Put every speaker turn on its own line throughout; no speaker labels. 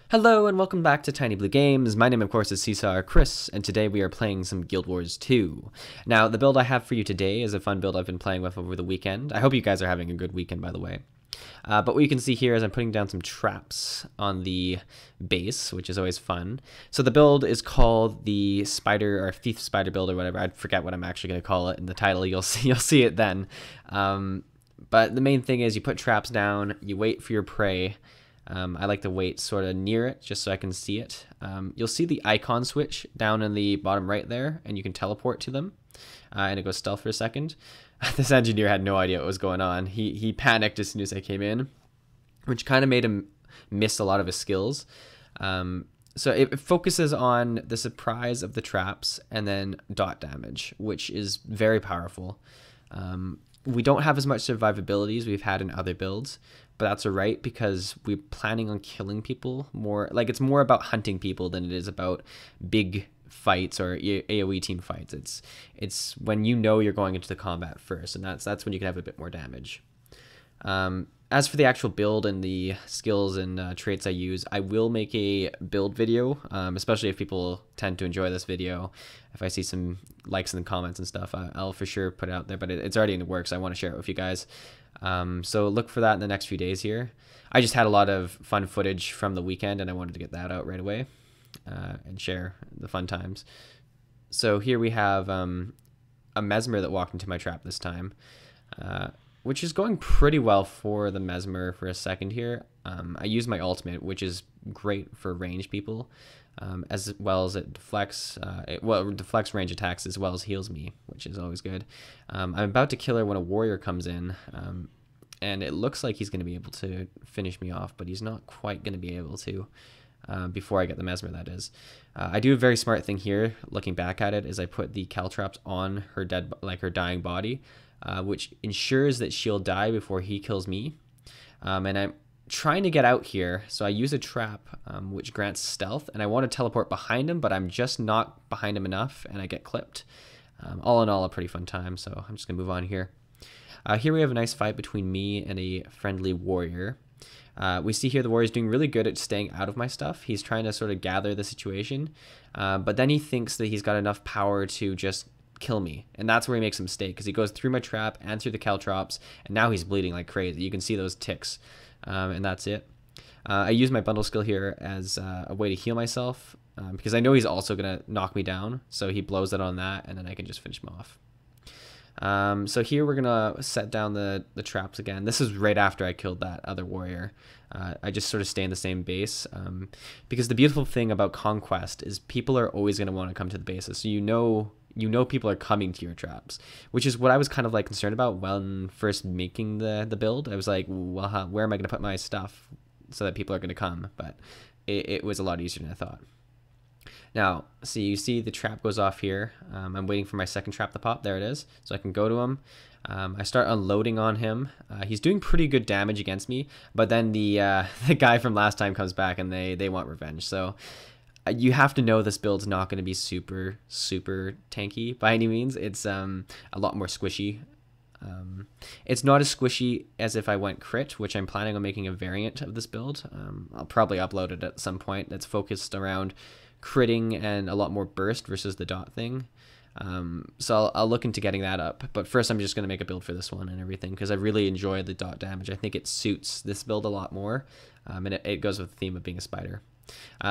Hello and welcome back to Tiny Blue Games. My name of course is Seesaw Chris, and today we are playing some Guild Wars 2. Now the build I have for you today is a fun build I've been playing with over the weekend. I hope you guys are having a good weekend, by the way. But what you can see here is I'm putting down some traps on the base, which is always fun. So the build is called the Spider or Thief Spider Build or whatever. I forget what I'm actually going to call it in the title. You'll see it then. But the main thing is you put traps down, you wait for your prey. I like to wait sort of near it just so I can see it. You'll see the icon switch down in the bottom right there, and you can teleport to them. And it goes stealth for a second. This engineer had no idea what was going on. He panicked as soon as I came in, which kind of made him miss a lot of his skills. So it focuses on the surprise of the traps and then dot damage, which is very powerful. We don't have as much survivability as we've had in other builds, but that's alright because we're planning on killing people more. Like, it's more about hunting people than it is about big fights or AoE team fights. It's when you know you're going into the combat first, and that's when you can have a bit more damage. As for the actual build and the skills and traits I use, I will make a build video, especially if people tend to enjoy this video. If I see some likes in the comments and stuff, I'll for sure put it out there, but it's already in the works. I want to share it with you guys. So look for that in the next few days here. I just had a lot of fun footage from the weekend, and I wanted to get that out right away and share the fun times. So here we have a Mesmer that walked into my trap this time. Which is going pretty well for the Mesmer for a second here. I use my ultimate, which is great for range people, as well as it deflects, it deflects range attacks as well as heals me, which is always good. I'm about to kill her when a warrior comes in, and it looks like he's going to be able to finish me off, but he's not quite going to be able to before I get the Mesmer, that is. I do a very smart thing here, looking back at it, is I put the caltrops on her her dying body, which ensures that she'll die before he kills me. And I'm trying to get out here, so I use a trap which grants stealth, and I want to teleport behind him, but I'm just not behind him enough, and I get clipped. All in all, a pretty fun time, so I'm just going to move on here. Here we have a nice fight between me and a friendly warrior. We see here the warrior's doing really good at staying out of my stuff. He's trying to sort of gather the situation, but then he thinks that he's got enough power to just kill me, and that's where he makes a mistake, because he goes through my trap and through the caltrops, and now he's bleeding like crazy. You can see those ticks, and that's it. I use my bundle skill here as a way to heal myself, because I know he's also gonna knock me down, so he blows it on that, and then I can just finish him off. So here we're gonna set down the traps again. This is right after I killed that other warrior. I just sort of stay in the same base, because the beautiful thing about Conquest is people are always gonna want to come to the bases, so you know people are coming to your traps, which is what I was kind of like concerned about when first making the build. I was like, well, where am I going to put my stuff so that people are going to come? But it was a lot easier than I thought. Now, so you see the trap goes off here. I'm waiting for my second trap to pop. There it is. So I can go to him. I start unloading on him. He's doing pretty good damage against me, but then the guy from last time comes back, and they want revenge. So you have to know this build's not going to be super tanky by any means. It's a lot more squishy. It's not as squishy as if I went crit, which I'm planning on making a variant of this build. I'll probably upload it at some point that's focused around critting and a lot more burst versus the dot thing. So I'll look into getting that up, but first I'm just going to make a build for this one and everything, because I really enjoy the dot damage. I think it suits this build a lot more, and it goes with the theme of being a spider.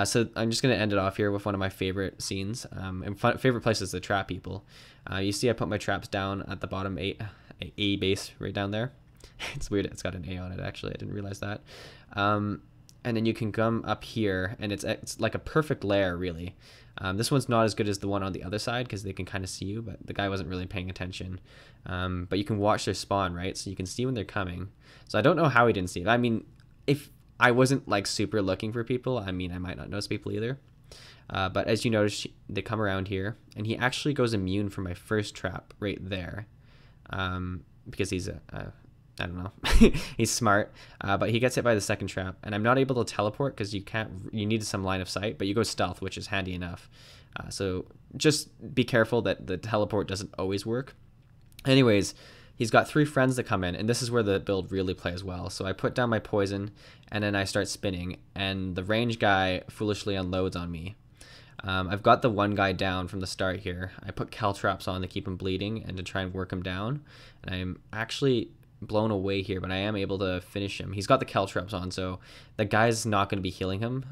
So I'm just going to end it off here with one of my favorite scenes, and favorite places to trap people. You see I put my traps down at the bottom A base right down there. It's weird, it's got an A on it actually, I didn't realize that. And then you can come up here, and it's like a perfect lair really. This one's not as good as the one on the other side because they can kind of see you, but the guy wasn't really paying attention. But you can watch their spawn, right? So you can see when they're coming. So I don't know how he didn't see it. I mean, if I wasn't like super looking for people, I mean, I might not notice people either. But as you notice, they come around here, and he actually goes immune from my first trap right there, because he's I don't know, he's smart. But he gets hit by the second trap, and I'm not able to teleport because you need some line of sight, but you go stealth, which is handy enough. So just be careful that the teleport doesn't always work. Anyways, he's got 3 friends that come in, and this is where the build really plays well. So I put down my poison, and then I start spinning, and the range guy foolishly unloads on me. I've got the one guy down from the start here. I put caltrops on to keep him bleeding and to try and work him down. And I'm actually blown away here, but I am able to finish him. He's got the caltrops on, so the guy's not going to be healing him,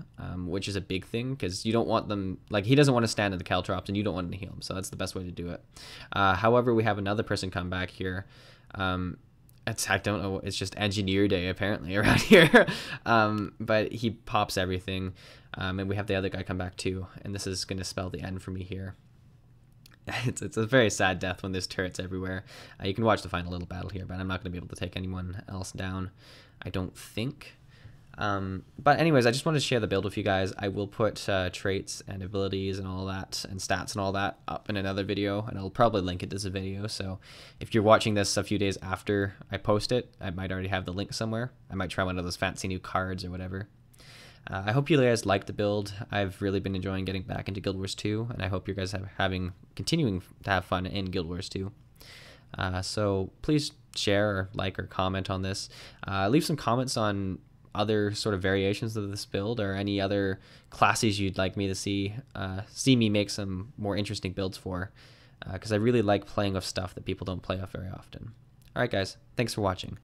which is a big thing because you don't want them, like, he doesn't want to stand in the caltrops and you don't want him to heal him, so that's the best way to do it. However, we have another person come back here. I don't know, it's just engineer day apparently around here. But he pops everything, and we have the other guy come back too, and this is going to spell the end for me here. It's a very sad death when there's turrets everywhere. You can watch the final little battle here, but I'm not going to be able to take anyone else down, I don't think. But anyways, I just wanted to share the build with you guys. I will put traits and abilities and all that and stats and all that up in another video, and I'll probably link it as a video. So if you're watching this a few days after I post it, I might already have the link somewhere. I might try one of those fancy new cards or whatever. I hope you guys liked the build. I've really been enjoying getting back into Guild Wars 2, and I hope you guys are continuing to have fun in Guild Wars 2. So please share or like or comment on this. Leave some comments on other sort of variations of this build or any other classes you'd like me to see me make some more interesting builds for, because I really like playing with stuff that people don't play with very often. Alright guys, thanks for watching.